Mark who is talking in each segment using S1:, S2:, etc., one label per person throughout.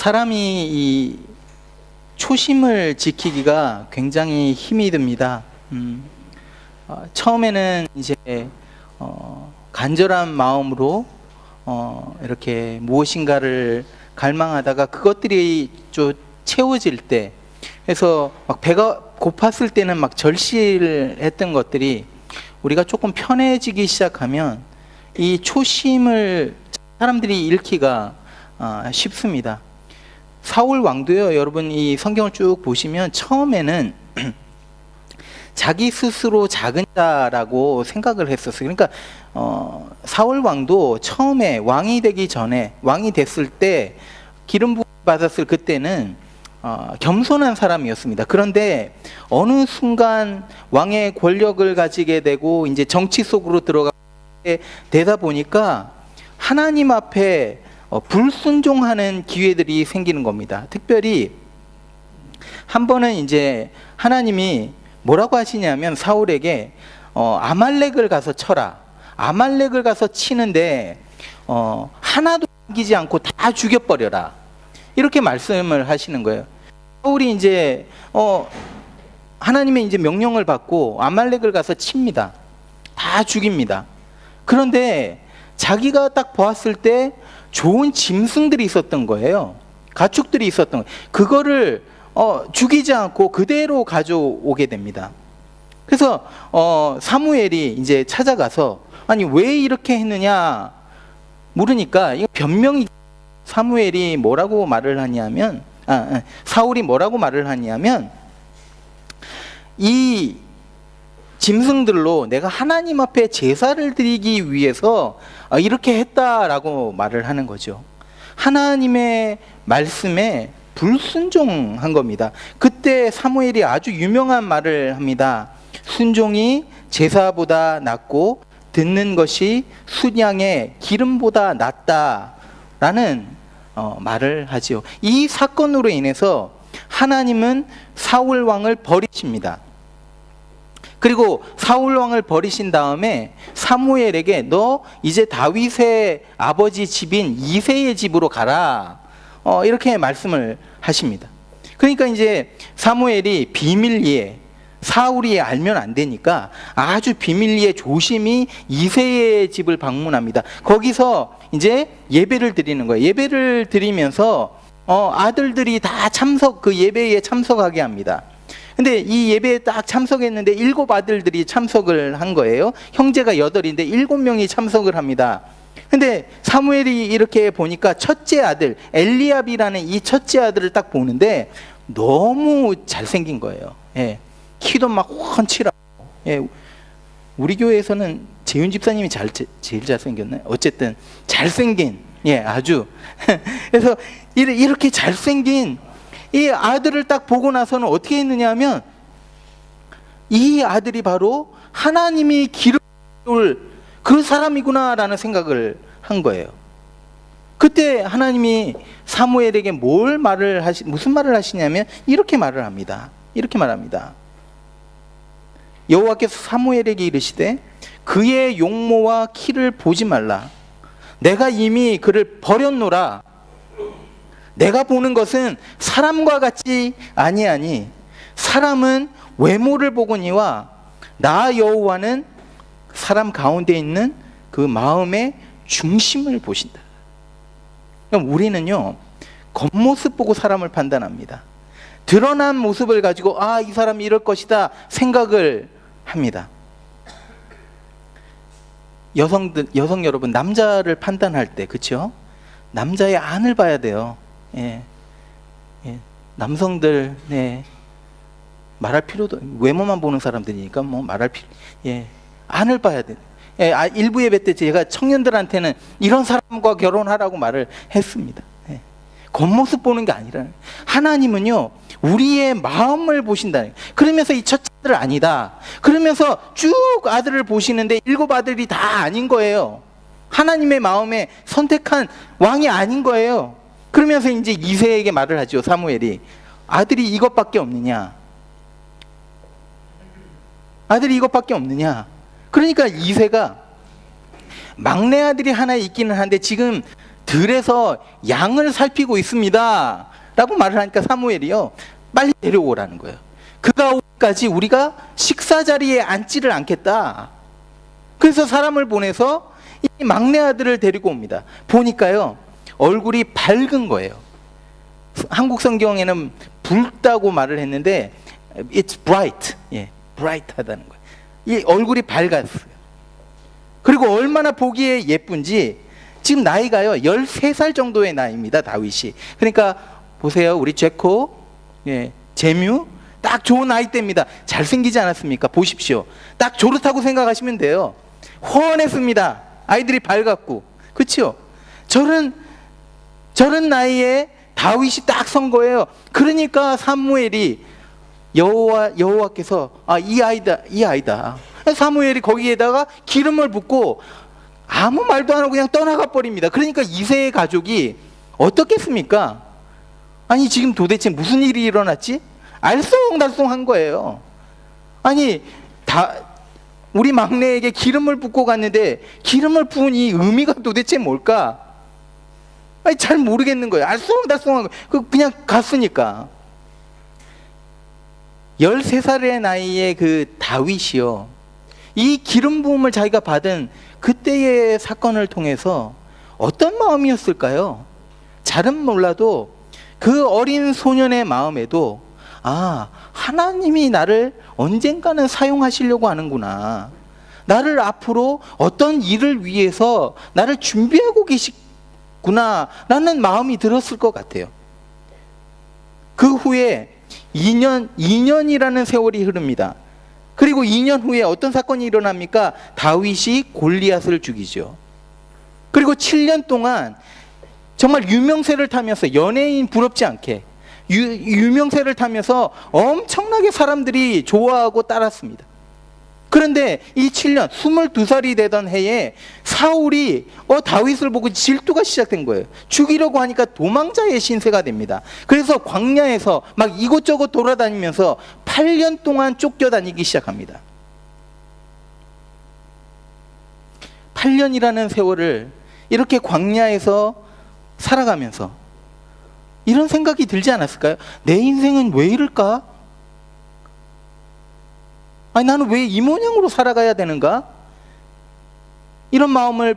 S1: 사람이 이 초심을 지키기가 굉장히 힘이 듭니다. 처음에는 이제 간절한 마음으로 이렇게 무엇인가를 갈망하다가 그것들이 좀 채워질 때, 그래서 막 배가 고팠을 때는 막 절실했던 것들이 우리가 조금 편해지기 시작하면 이 초심을 사람들이 잃기가 쉽습니다. 사울 왕도요, 여러분 이 성경을 쭉 보시면 처음에는 자기 스스로 작은 자라고 생각을 했었어요. 그러니까 사울 왕도 처음에 왕이 되기 전에, 왕이 됐을 때 기름 부음 받았을 그때는 겸손한 사람이었습니다. 그런데 어느 순간 왕의 권력을 가지게 되고 이제 정치 속으로 들어가게 되다 보니까 하나님 앞에 불순종하는 기회들이 생기는 겁니다. 특별히 한 번은 이제 하나님이 뭐라고 하시냐면 사울에게 아말렉을 가서 쳐라. 아말렉을 가서 치는데 하나도 남기지 않고 다 죽여버려라. 이렇게 말씀을 하시는 거예요. 사울이 이제 하나님의 이제 명령을 받고 아말렉을 가서 칩니다. 다 죽입니다. 그런데 자기가 딱 보았을 때 좋은 짐승들이 있었던 거예요. 가축들이 있었던 거예요. 그거를 죽이지 않고 그대로 가져오게 됩니다. 그래서 사무엘이 이제 찾아가서 아니 왜 이렇게 했느냐 물으니까 이거 변명이, 사무엘이 뭐라고 말을 하냐면 사울이 뭐라고 말을 하냐면 이 짐승들로 내가 하나님 앞에 제사를 드리기 위해서 이렇게 했다라고 말을 하는 거죠. 하나님의 말씀에 불순종한 겁니다. 그때 사무엘이 아주 유명한 말을 합니다. 순종이 제사보다 낫고 듣는 것이 순양의 기름보다 낫다라는 말을 하지요. 이 사건으로 인해서 하나님은 사울 왕을 버리십니다. 그리고 사울 왕을 버리신 다음에 사무엘에게 너 이제 다윗의 아버지 집인 이새의 집으로 가라, 이렇게 말씀을 하십니다. 그러니까 이제 사무엘이 비밀리에, 사울이 알면 안 되니까 아주 비밀리에 조심히 이새의 집을 방문합니다. 거기서 이제 예배를 드리는 거예요. 예배를 드리면서 아들들이 다 그 예배에 참석하게 합니다. 근데 이 예배에 딱 참석했는데 7 아들들이 참석을 한 거예요. 형제가 8인데 7명이 참석을 합니다. 근데 사무엘이 이렇게 보니까 첫째 아들 엘리압이라는 이 첫째 아들을 딱 보는데 너무 잘생긴 거예요. 예. 키도 막 훤칠하고. 예. 우리 교회에서는 재윤 집사님이 제일 잘생겼나요? 어쨌든 잘생긴, 예, 아주 그래서 이렇게 잘생긴 이 아들을 딱 보고 나서는 어떻게 했느냐 하면 이 아들이 바로 하나님이 기름을 그 사람이구나라는 생각을 한 거예요. 그때 하나님이 사무엘에게 무슨 말을 하시냐면 이렇게 말을 합니다. 이렇게 말합니다. 여호와께서 사무엘에게 이르시되 그의 용모와 키를 보지 말라. 내가 이미 그를 버렸노라. 내가 보는 것은 사람과 같지 아니하니 사람은 외모를 보거니와 나 여호와는 사람 가운데 있는 그 마음의 중심을 보신다. 그럼 우리는요 겉모습 보고 사람을 판단합니다. 드러난 모습을 가지고 이 사람이 이럴 것이다 생각을 합니다. 여성 여러분, 남자를 판단할 때, 그렇죠? 남자의 안을 봐야 돼요. 예. 남성들, 네, 말할 필요도, 외모만 보는 사람들이니까 뭐 말할 안을 봐야 돼. 예, 일부 예배 때 제가 청년들한테는 이런 사람과 결혼하라고 말을 했습니다. 예. 겉모습 보는 게 아니라 하나님은요 우리의 마음을 보신다. 그러면서 이 첫째들 아니다. 그러면서 쭉 아들을 보시는데 7 아들이 다 아닌 거예요. 하나님의 마음에 선택한 왕이 아닌 거예요. 그러면서 이제 이새에게 말을 하죠. 사무엘이 아들이 이것밖에 없느냐? 아들이 이것밖에 없느냐? 그러니까 이새가 막내 아들이 하나 있기는 한데 지금 들에서 양을 살피고 있습니다 라고 말을 하니까 사무엘이요, 빨리 데려오라는 거예요. 그가 오기까지 우리가 식사 자리에 앉지를 않겠다. 그래서 사람을 보내서 이 막내 아들을 데리고 옵니다. 보니까요, 얼굴이 밝은 거예요. 한국 성경에는 붉다고 말을 했는데 it's bright, bright하다는 거예요. 이 얼굴이 밝았어요. 그리고 얼마나 보기에 예쁜지, 지금 나이가요 13살 정도의 나이입니다, 다윗이. 그러니까 보세요, 우리 제코, 제뮤, 딱 좋은 나이대입니다. 잘생기지 않았습니까? 보십시오. 딱 좋다고 생각하시면 돼요. 훤했습니다. 아이들이 밝았고, 그렇죠? 저런 나이에 다윗이 딱 선 거예요. 그러니까 사무엘이 여호와께서 이 아이다. 사무엘이 거기에다가 기름을 붓고 아무 말도 안 하고 그냥 떠나가 버립니다. 그러니까 이새의 가족이 어떻겠습니까? 아니, 지금 도대체 무슨 일이 일어났지? 알쏭달쏭한 거예요. 아니, 우리 막내에게 기름을 붓고 갔는데 기름을 부은 이 의미가 도대체 뭘까? 아니, 잘 모르겠는 거예요. 알쏭달쏭한 거예요. 그냥 갔으니까. 13살의 나이에 그 다윗이요, 이 기름 부음을 자기가 받은 그때의 사건을 통해서 어떤 마음이었을까요? 잘은 몰라도 그 어린 소년의 마음에도 하나님이 나를 언젠가는 사용하시려고 하는구나, 나를 앞으로 어떤 일을 위해서 나를 준비하고 계시구나 라는 마음이 들었을 것 같아요. 그 후에 2년이라는 세월이 흐릅니다. 그리고 2년 후에 어떤 사건이 일어납니까? 다윗이 골리앗을 죽이죠. 그리고 7년 동안 정말 유명세를 타면서, 연예인 부럽지 않게 유명세를 타면서 엄청나게 사람들이 좋아하고 따랐습니다. 그런데 이 7년, 22살이 되던 해에 사울이 다윗을 보고 질투가 시작된 거예요. 죽이려고 하니까 도망자의 신세가 됩니다. 그래서 광야에서 막 이곳저곳 돌아다니면서 8년 동안 쫓겨다니기 시작합니다. 8년이라는 세월을 이렇게 광야에서 살아가면서 이런 생각이 들지 않았을까요? 내 인생은 왜 이럴까? 아니, 나는 왜 이 모양으로 살아가야 되는가? 이런 마음을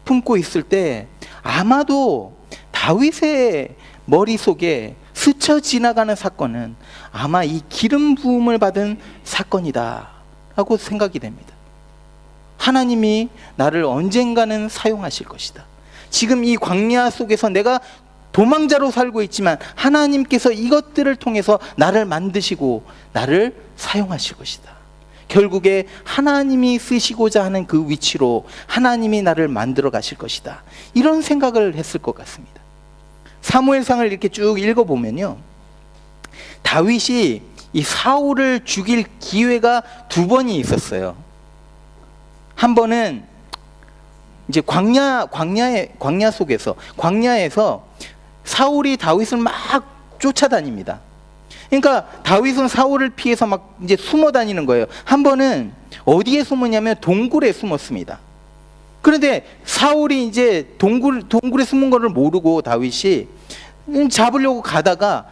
S1: 품고 있을 때 아마도 다윗의 머릿속에 스쳐 지나가는 사건은 아마 이 기름 부음을 받은 사건이다 라고 생각이 됩니다. 하나님이 나를 언젠가는 사용하실 것이다. 지금 이 광야 속에서 내가 도망자로 살고 있지만 하나님께서 이것들을 통해서 나를 만드시고 나를 사용하실 것이다. 결국에 하나님이 쓰시고자 하는 그 위치로 하나님이 나를 만들어 가실 것이다. 이런 생각을 했을 것 같습니다. 사무엘상을 이렇게 쭉 읽어보면요, 다윗이 이 사울을 죽일 기회가 2번이 있었어요. 한 번은 이제 광야 속에서, 광야에서 사울이 다윗을 막 쫓아다닙니다. 그러니까 다윗은 사울을 피해서 막 이제 숨어 다니는 거예요. 한 번은 어디에 숨었냐면 동굴에 숨었습니다. 그런데 사울이 이제 동굴에 숨은 거를 모르고 다윗이 잡으려고 가다가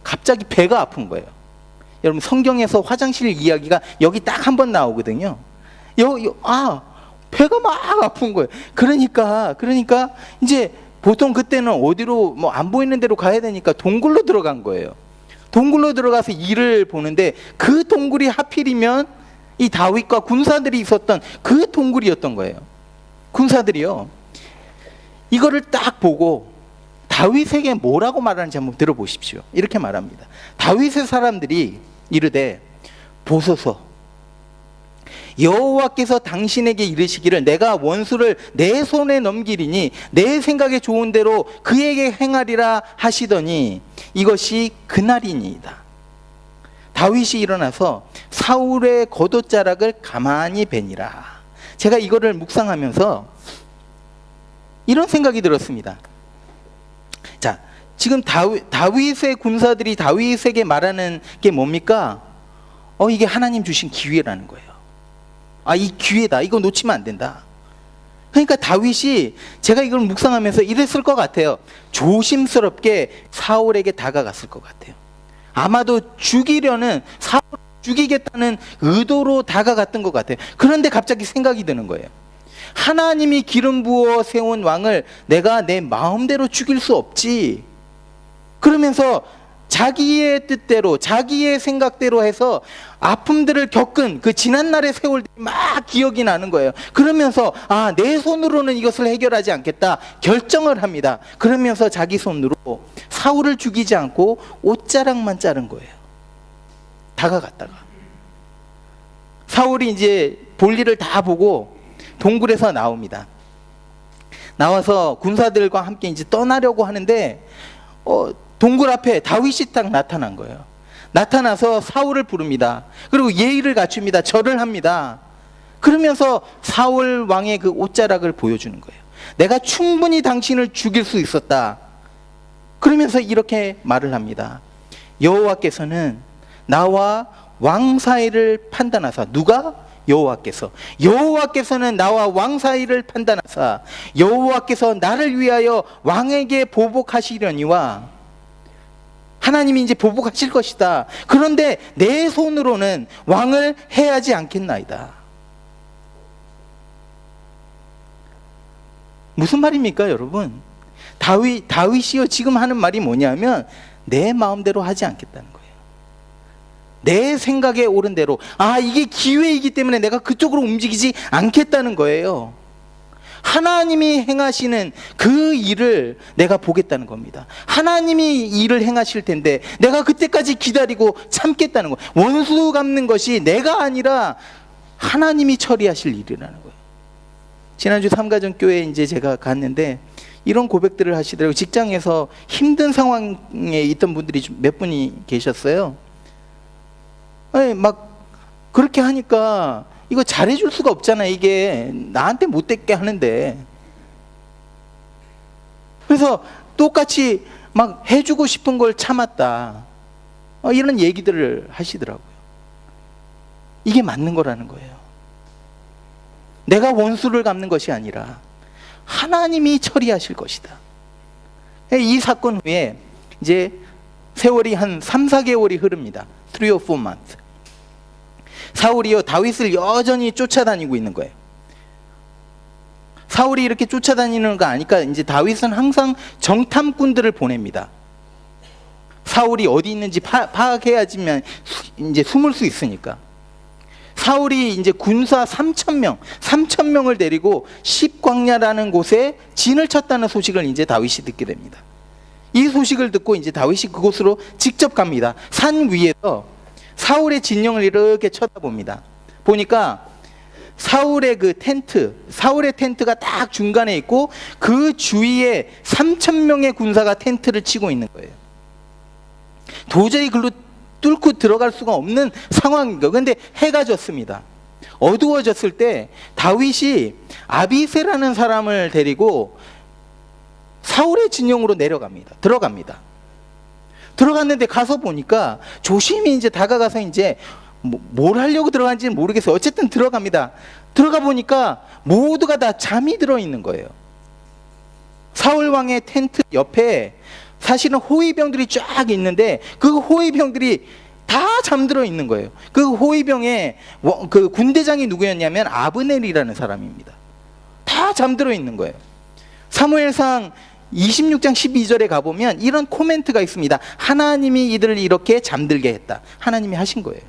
S1: 갑자기 배가 아픈 거예요. 여러분, 성경에서 화장실 이야기가 여기 딱 한 번 나오거든요. 배가 막 아픈 거예요. 그러니까 이제 보통 그때는 어디로 안 보이는 데로 가야 되니까 동굴로 들어간 거예요. 동굴로 들어가서 일을 보는데 그 동굴이 하필이면 이 다윗과 군사들이 있었던 그 동굴이었던 거예요. 군사들이요, 이거를 딱 보고 다윗에게 뭐라고 말하는지 한번 들어보십시오. 이렇게 말합니다. 다윗의 사람들이 이르되, 보소서, 여호와께서 당신에게 이르시기를 내가 원수를 내 손에 넘기리니 내 생각에 좋은 대로 그에게 행하리라 하시더니 이것이 그날이니이다. 다윗이 일어나서 사울의 겉옷자락을 가만히 베니라. 제가 이거를 묵상하면서 이런 생각이 들었습니다. 자, 지금 다윗의 군사들이 다윗에게 말하는 게 뭡니까? 이게 하나님 주신 기회라는 거예요. 이 기회다. 이거 놓치면 안 된다. 그러니까 다윗이 제가 이걸 묵상하면서 이랬을 것 같아요. 조심스럽게 사울에게 다가갔을 것 같아요. 아마도 죽이려는, 사울을 죽이겠다는 의도로 다가갔던 것 같아요. 그런데 갑자기 생각이 드는 거예요. 하나님이 기름 부어 세운 왕을 내가 내 마음대로 죽일 수 없지. 그러면서 자기의 뜻대로, 자기의 생각대로 해서 아픔들을 겪은 그 지난날의 세월들이 막 기억이 나는 거예요. 그러면서 내 손으로는 이것을 해결하지 않겠다 결정을 합니다. 그러면서 자기 손으로 사울을 죽이지 않고 옷자락만 자른 거예요. 다가갔다가 사울이 이제 볼일을 다 보고 동굴에서 나옵니다. 나와서 군사들과 함께 이제 떠나려고 하는데 동굴 앞에 다윗이 딱 나타난 거예요. 나타나서 사울을 부릅니다. 그리고 예의를 갖춥니다. 절을 합니다. 그러면서 사울 왕의 그 옷자락을 보여주는 거예요. 내가 충분히 당신을 죽일 수 있었다. 그러면서 이렇게 말을 합니다. 여호와께서는 나와 왕 사이를 판단하사. 누가? 여호와께서는 나와 왕 사이를 판단하사 여호와께서 나를 위하여 왕에게 보복하시려니와. 하나님이 이제 보복하실 것이다. 그런데 내 손으로는 왕을 해하지 않겠나이다. 무슨 말입니까, 여러분? 다윗이요 지금 하는 말이 뭐냐면 내 마음대로 하지 않겠다는 거예요. 내 생각에 옳은 대로, 이게 기회이기 때문에 내가 그쪽으로 움직이지 않겠다는 거예요. 하나님이 행하시는 그 일을 내가 보겠다는 겁니다. 하나님이 일을 행하실 텐데 내가 그때까지 기다리고 참겠다는 거예요. 원수 갚는 것이 내가 아니라 하나님이 처리하실 일이라는 거예요. 지난주 삼가정교회에 이제 제가 갔는데 이런 고백들을 하시더라고요. 직장에서 힘든 상황에 있던 분들이 몇 분이 계셨어요. 막 그렇게 하니까 이거 잘해줄 수가 없잖아. 이게 나한테 못됐게 하는데. 그래서 똑같이 막 해주고 싶은 걸 참았다. 이런 얘기들을 하시더라고요. 이게 맞는 거라는 거예요. 내가 원수를 갚는 것이 아니라 하나님이 처리하실 것이다. 이 사건 후에 이제 세월이 한 3, 4개월이 흐릅니다. 3 or 4 months. 사울이요 다윗을 여전히 쫓아다니고 있는 거예요. 사울이 이렇게 쫓아다니는 거 아니까 이제 다윗은 항상 정탐꾼들을 보냅니다. 사울이 어디 있는지 파악해야지만 이제 숨을 수 있으니까. 사울이 이제 군사 3,000명을 데리고 십광야라는 곳에 진을 쳤다는 소식을 이제 다윗이 듣게 됩니다. 이 소식을 듣고 이제 다윗이 그곳으로 직접 갑니다. 산 위에서 사울의 진영을 이렇게 쳐다봅니다. 보니까 사울의 텐트가 딱 중간에 있고 그 주위에 3,000명의 군사가 텐트를 치고 있는 거예요. 도저히 글로 뚫고 들어갈 수가 없는 상황인 거예요. 그런데 해가 졌습니다. 어두워졌을 때 다윗이 아비새라는 사람을 데리고 사울의 진영으로 들어갑니다. 들어갔는데 가서 보니까 조심히 이제 다가가서 이제 뭘 하려고 들어간지는 모르겠어요. 어쨌든 들어갑니다. 들어가 보니까 모두가 다 잠이 들어 있는 거예요. 사울 왕의 텐트 옆에 사실은 호위병들이 쫙 있는데 그 호위병들이 다 잠들어 있는 거예요. 그 호위병의 그 군대장이 누구였냐면 아브넬이라는 사람입니다. 다 잠들어 있는 거예요. 사무엘상 26장 12절에 가보면 이런 코멘트가 있습니다. 하나님이 이들을 이렇게 잠들게 했다. 하나님이 하신 거예요.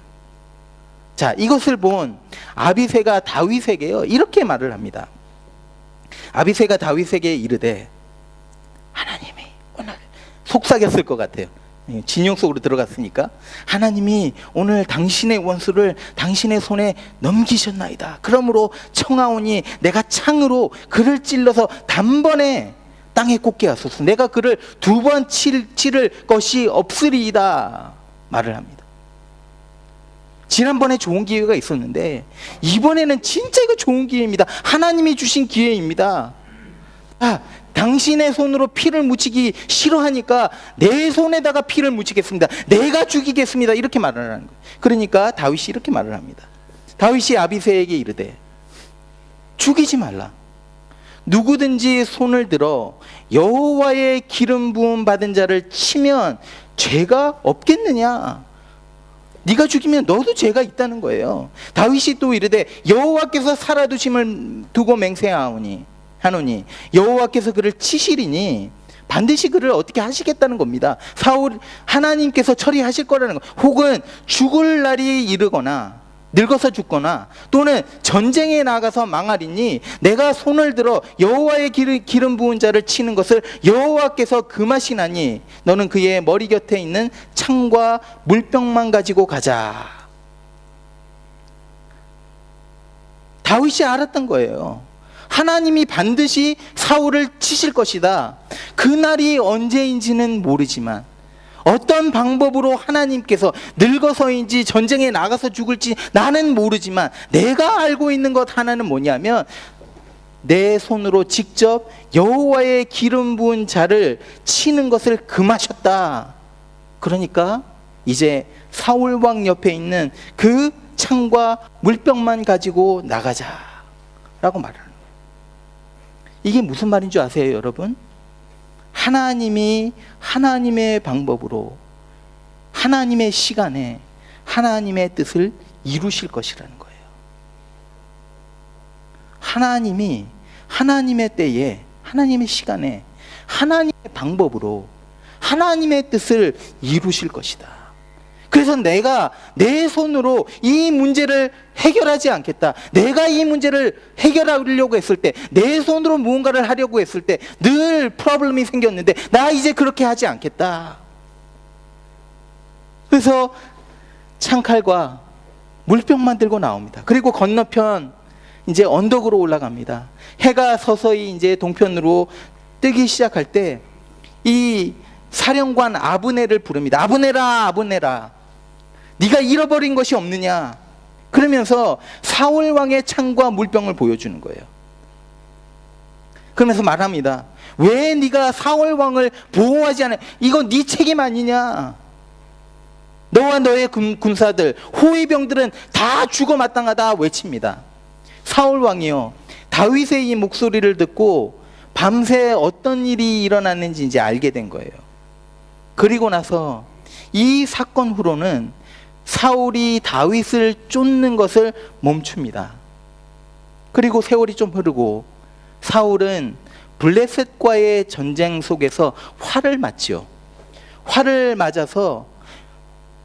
S1: 자, 이것을 본 아비새가 다윗에게요 이렇게 말을 합니다. 아비새가 다윗에게 이르되, 하나님이 오늘 속삭였을 것 같아요. 진영 속으로 들어갔으니까. 하나님이 오늘 당신의 원수를 당신의 손에 넘기셨나이다. 그러므로 청하오니 내가 창으로 그를 찔러서 단번에 땅에 꽂게 하소서. 내가 그를 2번 치를 것이 없으리이다 말을 합니다. 지난번에 좋은 기회가 있었는데 이번에는 진짜 이거 좋은 기회입니다. 하나님이 주신 기회입니다. 당신의 손으로 피를 묻히기 싫어하니까 내 손에다가 피를 묻히겠습니다. 내가 죽이겠습니다. 이렇게 말을 하는 거예요. 그러니까 다윗이 이렇게 말을 합니다. 다윗이 아비새에게 이르되, 죽이지 말라. 누구든지 손을 들어 여호와의 기름 부음 받은 자를 치면 죄가 없겠느냐? 네가 죽이면 너도 죄가 있다는 거예요. 다윗이 또 이르되 여호와께서 살아두심을 두고 맹세하노니 여호와께서 그를 치시리니 반드시 그를 어떻게 하시겠다는 겁니다. 하나님께서 처리하실 거라는 거. 혹은 죽을 날이 이르거나 늙어서 죽거나 또는 전쟁에 나가서 망하리니 내가 손을 들어 여호와의 기름 부은 자를 치는 것을 여호와께서 금하시나니 너는 그의 머리 곁에 있는 창과 물병만 가지고 가자. 다윗이 알았던 거예요. 하나님이 반드시 사울을 치실 것이다. 그날이 언제인지는 모르지만 어떤 방법으로 하나님께서 늙어서인지 전쟁에 나가서 죽을지 나는 모르지만 내가 알고 있는 것 하나는 뭐냐면 내 손으로 직접 여호와의 기름 부은 자를 치는 것을 금하셨다. 그러니까 이제 사울 왕 옆에 있는 그 창과 물병만 가지고 나가자라고 말하는 거예요. 이게 무슨 말인 줄 아세요, 여러분? 하나님이 하나님의 방법으로 하나님의 시간에 하나님의 뜻을 이루실 것이라는 거예요. 하나님이 하나님의 때에 하나님의 시간에 하나님의 방법으로 하나님의 뜻을 이루실 것이다. 그래서 내가 내 손으로 이 문제를 해결하지 않겠다. 내가 이 문제를 해결하려고 했을 때, 내 손으로 무언가를 하려고 했을 때 늘 프로블럼이 생겼는데 나 이제 그렇게 하지 않겠다. 그래서 창칼과 물병만 들고 나옵니다. 그리고 건너편 이제 언덕으로 올라갑니다. 해가 서서히 이제 동편으로 뜨기 시작할 때 이 사령관 아브넬을 부릅니다. 아브넬아, 아브넬아, 네가 잃어버린 것이 없느냐? 그러면서 사울 왕의 창과 물병을 보여주는 거예요. 그러면서 말합니다. 왜 네가 사울 왕을 보호하지 않아? 이건 네 책임 아니냐? 너와 너의 군사들, 호위병들은 다 죽어 마땅하다 외칩니다. 사울 왕이요, 다윗의 이 목소리를 듣고 밤새 어떤 일이 일어났는지 이제 알게 된 거예요. 그리고 나서 이 사건 후로는 사울이 다윗을 쫓는 것을 멈춥니다. 그리고 세월이 좀 흐르고 사울은 블레셋과의 전쟁 속에서 화를 맞죠. 화를 맞아서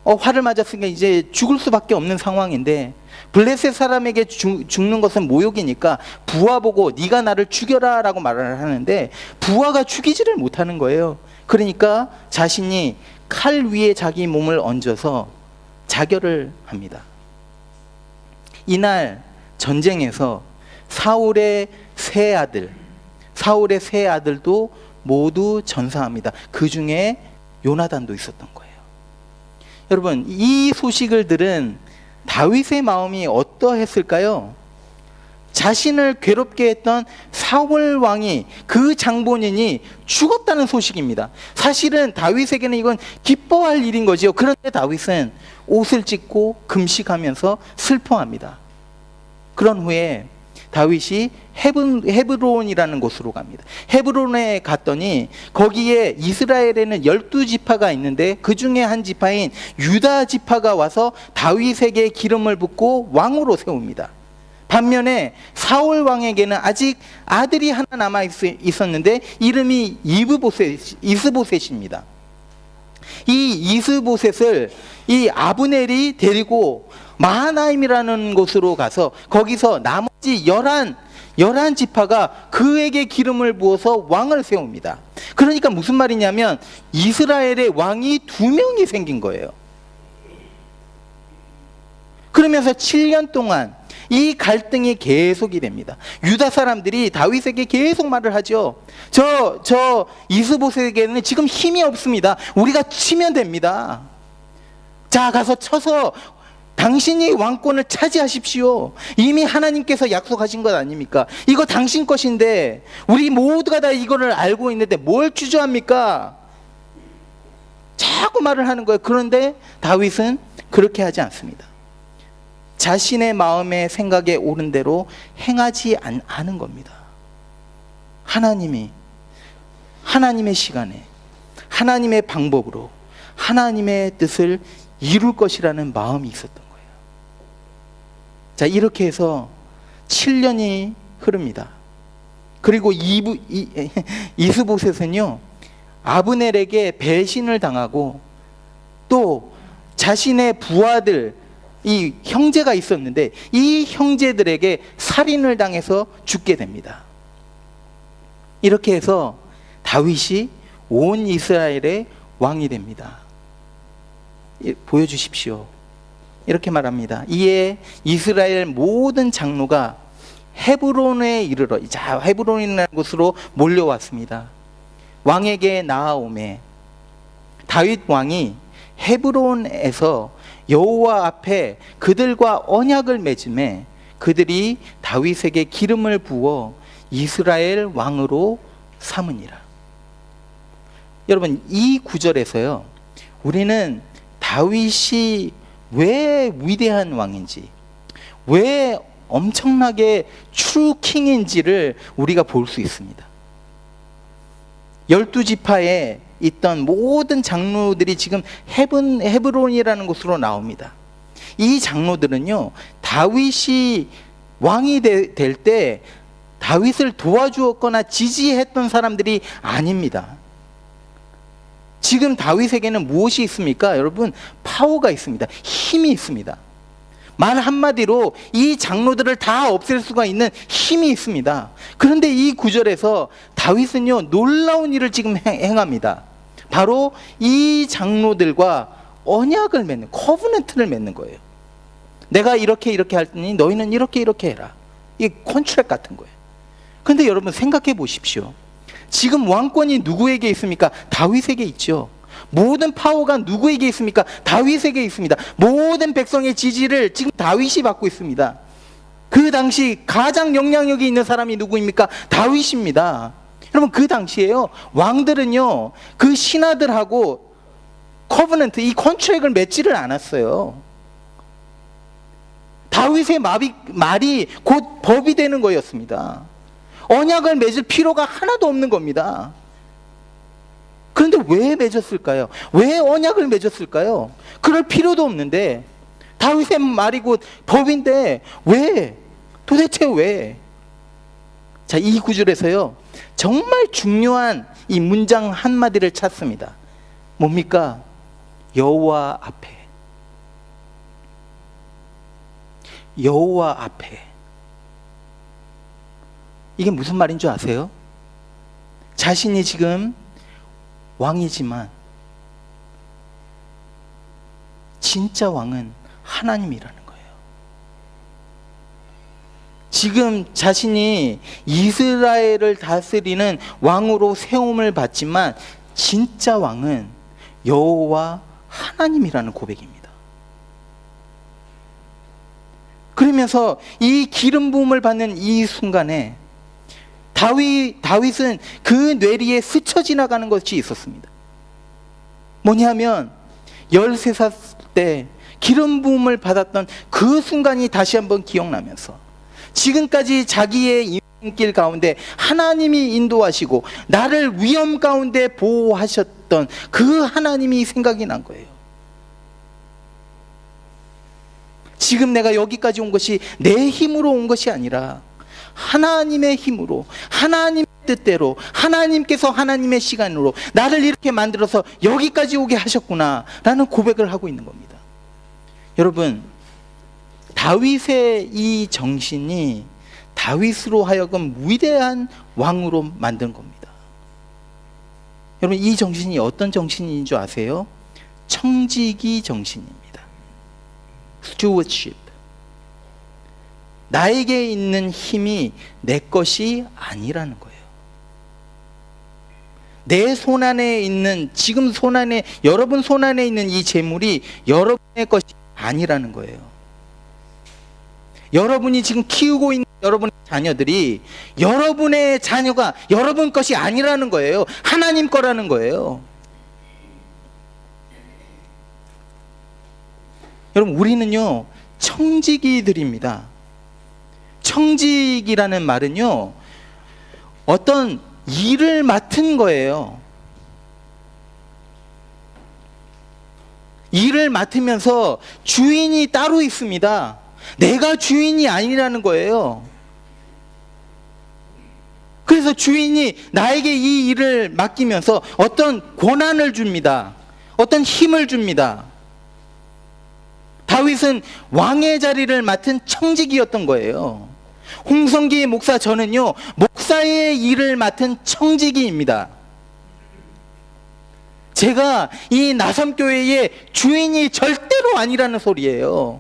S1: 화를 맞았으니까 이제 죽을 수밖에 없는 상황인데 블레셋 사람에게 죽는 것은 모욕이니까 부하 보고 네가 나를 죽여라 라고 말을 하는데 부하가 죽이지를 못하는 거예요. 그러니까 자신이 칼 위에 자기 몸을 얹어서 자결을 합니다. 이날 전쟁에서 사울의 세 아들도 모두 전사합니다. 그 중에 요나단도 있었던 거예요. 여러분, 이 소식을 들은 다윗의 마음이 어떠했을까요? 자신을 괴롭게 했던 사울 왕이, 그 장본인이 죽었다는 소식입니다. 사실은 다윗에게는 이건 기뻐할 일인 거지요. 그런데 다윗은 옷을 찢고 금식하면서 슬퍼합니다. 그런 후에 다윗이 헤브론이라는 곳으로 갑니다. 헤브론에 갔더니 거기에 이스라엘에는 12지파가 있는데 그 중에 한 지파인 유다 지파가 와서 다윗에게 기름을 붓고 왕으로 세웁니다. 반면에 사울 왕에게는 아직 아들이 하나 남아 있었는데 이름이 이스보셋입니다. 이 이스보셋을 이 아브넬이 데리고 마하나임이라는 곳으로 가서 거기서 나머지 11지파가 그에게 기름을 부어서 왕을 세웁니다. 그러니까 무슨 말이냐면 이스라엘의 왕이 2명이 생긴 거예요. 그러면서 7년 동안 이 갈등이 계속이 됩니다. 유다 사람들이 다윗에게 계속 말을 하죠. 저 이스보셋에게는 지금 힘이 없습니다. 우리가 치면 됩니다. 자, 가서 쳐서 당신이 왕권을 차지하십시오. 이미 하나님께서 약속하신 것 아닙니까? 이거 당신 것인데 우리 모두가 다 이거를 알고 있는데 뭘 주저합니까? 자꾸 말을 하는 거예요. 그런데 다윗은 그렇게 하지 않습니다. 자신의 마음의 생각에 옳은 대로 행하지 않은 겁니다. 하나님이 하나님의 시간에 하나님의 방법으로 하나님의 뜻을 이룰 것이라는 마음이 있었던 거예요. 자, 이렇게 해서 7년이 흐릅니다. 그리고 이스보셋은요, 아브넬에게 배신을 당하고 또 자신의 부하들, 이 형제가 있었는데 이 형제들에게 살인을 당해서 죽게 됩니다. 이렇게 해서 다윗이 온 이스라엘의 왕이 됩니다. 보여주십시오. 이렇게 말합니다. 이에 이스라엘 모든 장로가 헤브론에 이르러, 자, 헤브론이라는 곳으로 몰려왔습니다. 왕에게 나아오매 다윗 왕이 헤브론에서 여호와 앞에 그들과 언약을 맺음에 그들이 다윗에게 기름을 부어 이스라엘 왕으로 삼으니라. 여러분, 이 구절에서요, 우리는 다윗이 왜 위대한 왕인지, 왜 엄청나게 트루 킹인지를 우리가 볼 수 있습니다. 12지파에 있던 모든 장로들이 지금 헤브론이라는 곳으로 나옵니다. 이 장로들은요, 다윗이 왕이 될 때 다윗을 도와주었거나 지지했던 사람들이 아닙니다. 지금 다윗에게는 무엇이 있습니까? 여러분, 파워가 있습니다. 힘이 있습니다. 말 한마디로 이 장로들을 다 없앨 수가 있는 힘이 있습니다. 그런데 이 구절에서 다윗은요, 놀라운 일을 지금 행합니다. 바로 이 장로들과 언약을 맺는, 커브넌트를 맺는 거예요. 내가 이렇게 할 테니 너희는 이렇게 해라. 이게 컨트랙 같은 거예요. 그런데 여러분, 생각해 보십시오. 지금 왕권이 누구에게 있습니까? 다윗에게 있죠. 모든 파워가 누구에게 있습니까? 다윗에게 있습니다. 모든 백성의 지지를 지금 다윗이 받고 있습니다. 그 당시 가장 영향력이 있는 사람이 누구입니까? 다윗입니다. 여러분, 그 당시에요, 왕들은요, 그 신하들하고 커버넌트, 이 컨트랙을 맺지를 않았어요. 다윗의 말이 곧 법이 되는 거였습니다. 언약을 맺을 필요가 하나도 없는 겁니다. 그런데 왜 맺었을까요? 왜 언약을 맺었을까요? 그럴 필요도 없는데, 다윗의 말이 곧 법인데 왜? 도대체 왜? 자, 이 구절에서요, 정말 중요한 이 문장 한마디를 찾습니다. 뭡니까? 여호와 앞에. 여호와 앞에. 이게 무슨 말인 줄 아세요? 자신이 지금 왕이지만 진짜 왕은 하나님이라는 거예요. 지금 자신이 이스라엘을 다스리는 왕으로 세움을 받지만 진짜 왕은 여호와 하나님이라는 고백입니다. 그러면서 이 기름 부음을 받는 이 순간에 다윗은 그 뇌리에 스쳐 지나가는 것이 있었습니다. 뭐냐면 13살 때 기름 부음을 받았던 그 순간이 다시 한번 기억나면서 지금까지 자기의 인길 가운데 하나님이 인도하시고 나를 위험 가운데 보호하셨던 그 하나님이 생각이 난 거예요. 지금 내가 여기까지 온 것이 내 힘으로 온 것이 아니라 하나님의 힘으로, 하나님의 뜻대로, 하나님께서 하나님의 시간으로 나를 이렇게 만들어서 여기까지 오게 하셨구나 라는 고백을 하고 있는 겁니다. 여러분, 다윗의 이 정신이 다윗으로 하여금 위대한 왕으로 만든 겁니다. 여러분, 이 정신이 어떤 정신인 줄 아세요? 청지기 정신입니다. stewardship. 나에게 있는 힘이 내 것이 아니라는 거예요. 내 손안에 있는, 지금 손안에, 여러분 손안에 있는 이 재물이 여러분의 것이 아니라는 거예요. 여러분이 지금 키우고 있는 여러분의 자녀들이 여러분의 자녀가 여러분 것이 아니라는 거예요. 하나님 거라는 거예요. 여러분, 우리는요, 청지기들입니다. 청직이라는 말은요, 어떤 일을 맡은 거예요. 일을 맡으면서 주인이 따로 있습니다. 내가 주인이 아니라는 거예요. 그래서 주인이 나에게 이 일을 맡기면서 어떤 권한을 줍니다. 어떤 힘을 줍니다. 다윗은 왕의 자리를 맡은 청직이었던 거예요. 홍성기 목사, 저는요, 목사의 일을 맡은 청직이입니다. 제가 이 나섬교회의 주인이 절대로 아니라는 소리예요.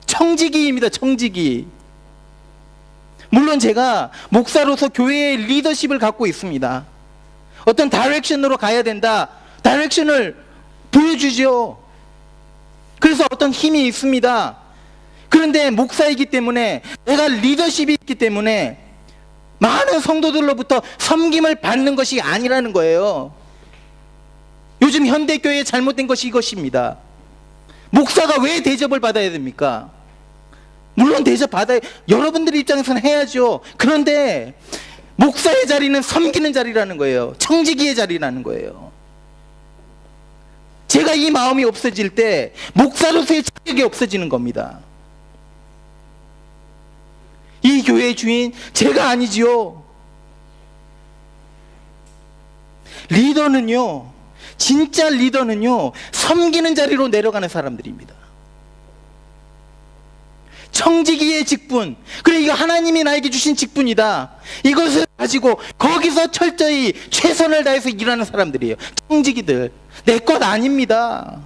S1: 청지기입니다. 청지기. 물론 제가 목사로서 교회의 리더십을 갖고 있습니다. 어떤 다이렉션으로 가야 된다, 다이렉션을 보여주죠. 그래서 어떤 힘이 있습니다. 그런데 목사이기 때문에, 내가 리더십이 있기 때문에 많은 성도들로부터 섬김을 받는 것이 아니라는 거예요. 요즘 현대교회의 잘못된 것이 이것입니다. 목사가 왜 대접을 받아야 됩니까? 물론 대접받아야, 여러분들 입장에서는 해야죠. 그런데 목사의 자리는 섬기는 자리라는 거예요. 청지기의 자리라는 거예요. 제가 이 마음이 없어질 때 목사로서의 자격이 없어지는 겁니다. 이 교회의 주인 제가 아니지요. 리더는요, 진짜 리더는요, 섬기는 자리로 내려가는 사람들입니다. 청지기의 직분, 그래, 이거 하나님이 나에게 주신 직분이다, 이것을 가지고 거기서 철저히 최선을 다해서 일하는 사람들이에요. 청지기들. 내 것 아닙니다.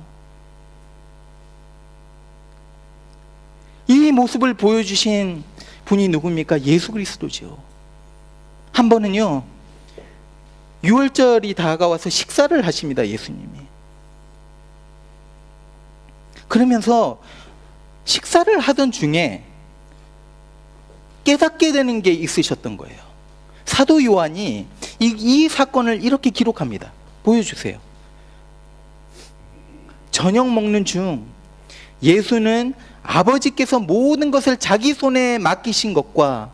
S1: 이 모습을 보여주신 분이 누굽니까? 예수 그리스도죠. 한 번은요, 유월절이 다가와서 식사를 하십니다. 예수님이. 그러면서 식사를 하던 중에 깨닫게 되는 게 있으셨던 거예요. 사도 요한이 이 사건을 이렇게 기록합니다. 보여주세요. 저녁 먹는 중 예수는 아버지께서 모든 것을 자기 손에 맡기신 것과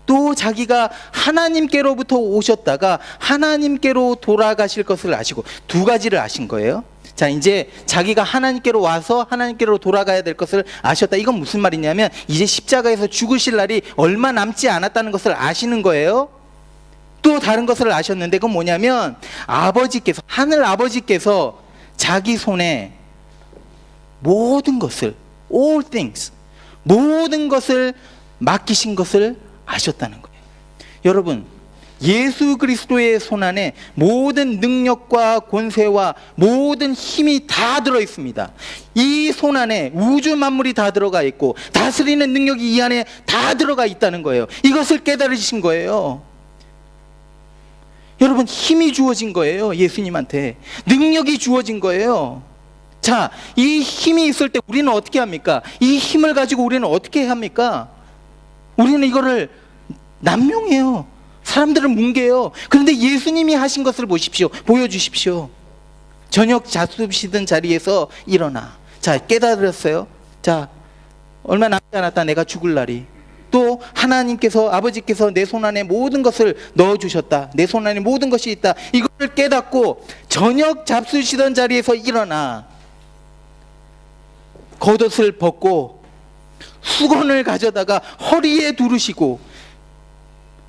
S1: 또 자기가 하나님께로부터 오셨다가 하나님께로 돌아가실 것을 아시고, 두 가지를 아신 거예요. 자, 이제 자기가 하나님께로 와서 하나님께로 돌아가야 될 것을 아셨다. 이건 무슨 말이냐면, 이제 십자가에서 죽으실 날이 얼마 남지 않았다는 것을 아시는 거예요. 또 다른 것을 아셨는데, 그건 뭐냐면, 아버지께서, 하늘 아버지께서 자기 손에 모든 것을, all things, 모든 것을 맡기신 것을 아셨다는 거예요. 여러분, 예수 그리스도의 손 안에 모든 능력과 권세와 모든 힘이 다 들어 있습니다. 이 손 안에 우주 만물이 다 들어가 있고 다스리는 능력이 이 안에 다 들어가 있다는 거예요. 이것을 깨달으신 거예요. 여러분, 힘이 주어진 거예요. 예수님한테 능력이 주어진 거예요. 자, 이 힘이 있을 때 우리는 어떻게 합니까? 이 힘을 가지고 우리는 어떻게 합니까? 우리는 이거를 남용해요. 사람들은 뭉개요. 그런데 예수님이 하신 것을 보십시오. 보여주십시오. 저녁 잡수시던 자리에서 일어나. 자, 깨달았어요. 자, 얼마 남지 않았다, 내가 죽을 날이. 또 하나님께서, 아버지께서 내 손 안에 모든 것을 넣어주셨다, 내 손 안에 모든 것이 있다, 이것을 깨닫고 저녁 잡수시던 자리에서 일어나 겉옷을 벗고 수건을 가져다가 허리에 두르시고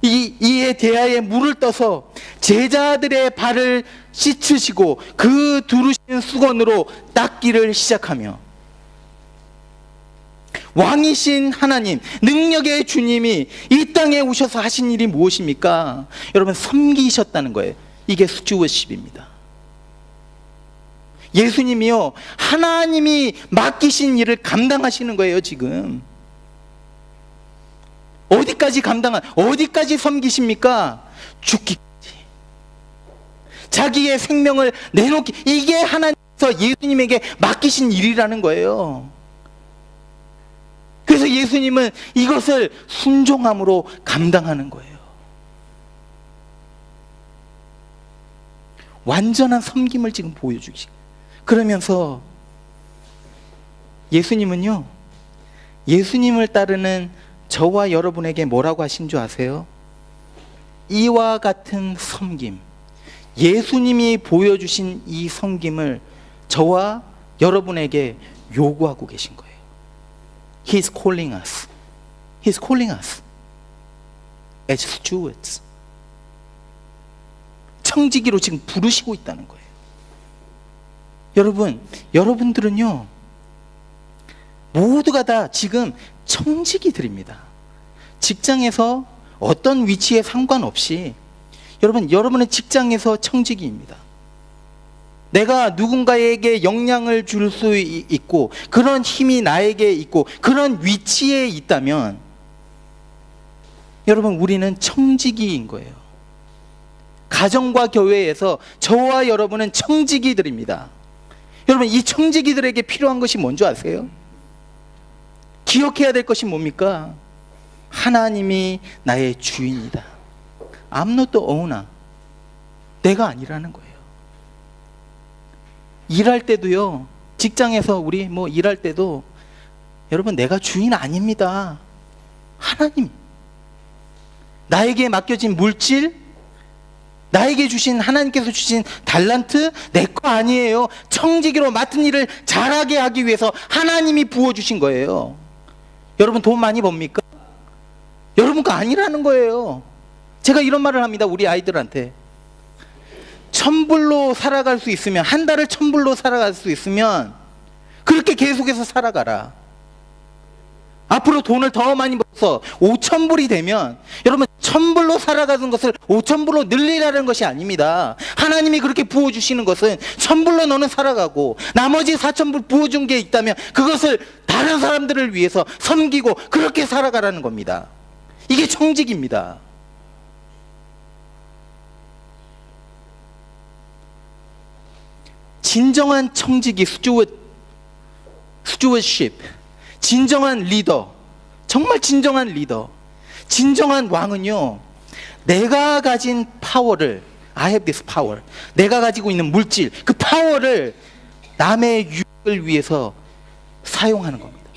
S1: 이에 대하에 물을 떠서 제자들의 발을 씻으시고 그 두르신 수건으로 닦기를 시작하며, 왕이신 하나님, 능력의 주님이 이 땅에 오셔서 하신 일이 무엇입니까? 여러분, 섬기셨다는 거예요. 이게 스튜어십입니다. 예수님이요, 하나님이 맡기신 일을 감당하시는 거예요. 지금 어디까지 섬기십니까? 죽기까지. 자기의 생명을 내놓기, 이게 하나님께서 예수님에게 맡기신 일이라는 거예요. 그래서 예수님은 이것을 순종함으로 감당하는 거예요. 완전한 섬김을 지금 보여주시. 그러면서 예수님은요, 예수님을 따르는 저와 여러분에게 뭐라고 하신 줄 아세요? 이와 같은 섬김, 예수님이 보여주신 이 섬김을 저와 여러분에게 요구하고 계신 거예요. He's calling us. He's calling us as stewards. 청지기로 지금 부르시고 있다는 거예요. 여러분들은요, 모두가 다 지금 청지기들입니다. 직장에서 어떤 위치에 상관없이 여러분의 직장에서 청지기입니다. 내가 누군가에게 영향을 줄 수 있고 그런 힘이 나에게 있고 그런 위치에 있다면 여러분, 우리는 청지기인 거예요. 가정과 교회에서 저와 여러분은 청지기들입니다. 여러분, 이 청지기들에게 필요한 것이 뭔지 아세요? 기억해야 될 것이 뭡니까? 하나님이 나의 주인이다. I'm not the owner. 내가 아니라는 거예요. 일할 때도요, 직장에서 우리 일할 때도 여러분, 내가 주인 아닙니다. 하나님. 나에게 맡겨진 물질, 나에게 주신, 하나님께서 주신 달란트 내 거 아니에요. 청지기로 맡은 일을 잘하게 하기 위해서 하나님이 부어주신 거예요. 여러분, 돈 많이 법니까? 여러분 거 아니라는 거예요. 제가 이런 말을 합니다, 우리 아이들한테. 1,000불로 살아갈 수 있으면, 한 달을 1,000불로 살아갈 수 있으면 그렇게 계속해서 살아가라. 앞으로 돈을 더 많이 벌어서 5,000불이 되면 여러분, 1,000불로 살아가는 것을 5,000불로 늘리라는 것이 아닙니다. 하나님이 그렇게 부어주시는 것은 1,000불로 너는 살아가고 나머지 4,000불 부어준 게 있다면 그것을 다른 사람들을 위해서 섬기고 그렇게 살아가라는 겁니다. 이게 청직입니다. 진정한 청지기, stewardship, 진정한 리더, 정말 진정한 리더, 진정한 왕은요, 내가 가진 파워를, I have this power, 내가 가지고 있는 물질, 그 파워를 남의 유익을 위해서 사용하는 겁니다.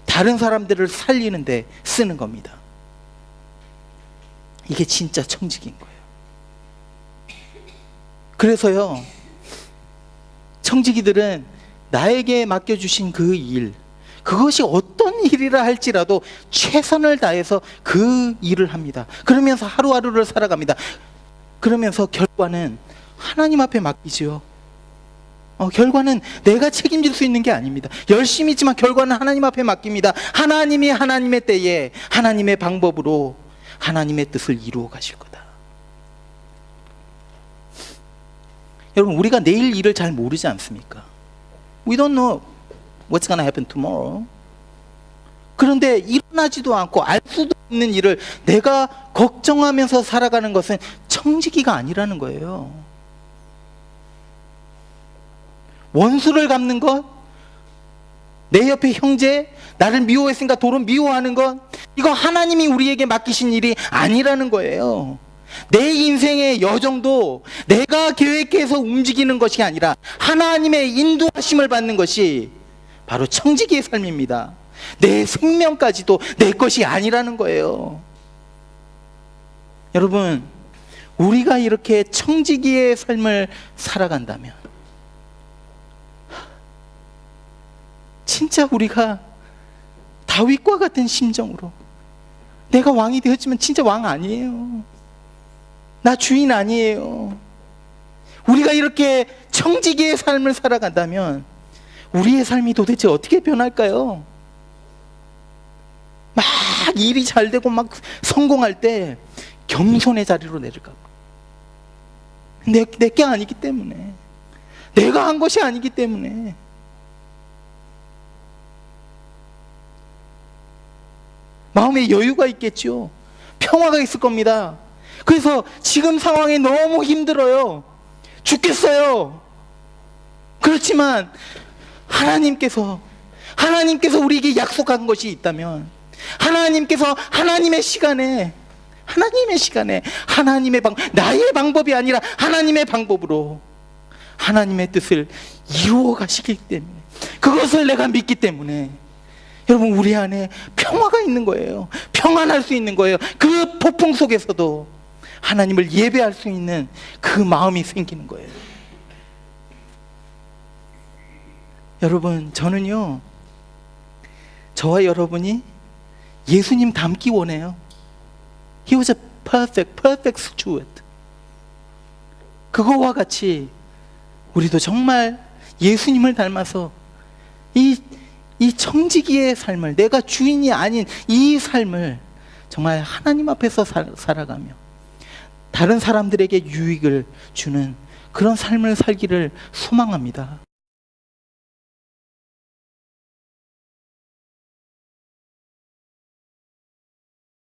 S1: 다른 사람들을 살리는데 쓰는 겁니다. 이게 진짜 청지기인 거예요. 그래서요, 청지기들은 나에게 맡겨주신 그 일, 그것이 어떤 일이라 할지라도 최선을 다해서 그 일을 합니다. 그러면서 하루하루를 살아갑니다. 그러면서 결과는 하나님 앞에 맡기죠. 결과는 내가 책임질 수 있는 게 아닙니다. 열심히 있지만 결과는 하나님 앞에 맡깁니다. 하나님이 하나님의 때에 하나님의 방법으로 하나님의 뜻을 이루어 가실 거다. 여러분, 우리가 내일 일을 잘 모르지 않습니까? We don't know what's gonna happen tomorrow. 그런데 일어나지도 않고 알 수도 없는 일을 내가 걱정하면서 살아가는 것은 청지기가 아니라는 거예요. 원수를 갚는 것, 내 옆에 형제, 나를 미워했으니까 도로 미워하는 것, 이거 하나님이 우리에게 맡기신 일이 아니라는 거예요. 내 인생의 여정도 내가 계획해서 움직이는 것이 아니라 하나님의 인도하심을 받는 것이 바로 청지기의 삶입니다. 내 생명까지도 내 것이 아니라는 거예요. 여러분, 우리가 이렇게 청지기의 삶을 살아간다면 진짜 우리가 다윗과 같은 심정으로, 내가 왕이 되었지만 진짜 왕 아니에요. 나 주인 아니에요. 우리가 이렇게 청지기의 삶을 살아간다면 우리의 삶이 도대체 어떻게 변할까요? 막 일이 잘 되고 막 성공할 때 겸손의 자리로 내려가고, 내게 아니기 때문에, 내가 한 것이 아니기 때문에. 마음에 여유가 있겠죠. 평화가 있을 겁니다. 그래서 지금 상황이 너무 힘들어요. 죽겠어요. 그렇지만 하나님께서 우리에게 약속한 것이 있다면, 하나님께서 하나님의 시간에 나의 방법이 아니라 하나님의 방법으로 하나님의 뜻을 이루어 가시기 때문에, 그것을 내가 믿기 때문에 여러분, 우리 안에 평화가 있는 거예요. 평안할 수 있는 거예요. 그 폭풍 속에서도 하나님을 예배할 수 있는 그 마음이 생기는 거예요. 여러분, 저는요, 저와 여러분이 예수님 닮기 원해요. He was a perfect steward. 그거와 같이 우리도 정말 예수님을 닮아서 이 청지기의 삶을, 내가 주인이 아닌 이 삶을 정말 하나님 앞에서 살아가며 다른 사람들에게 유익을 주는 그런 삶을 살기를 소망합니다.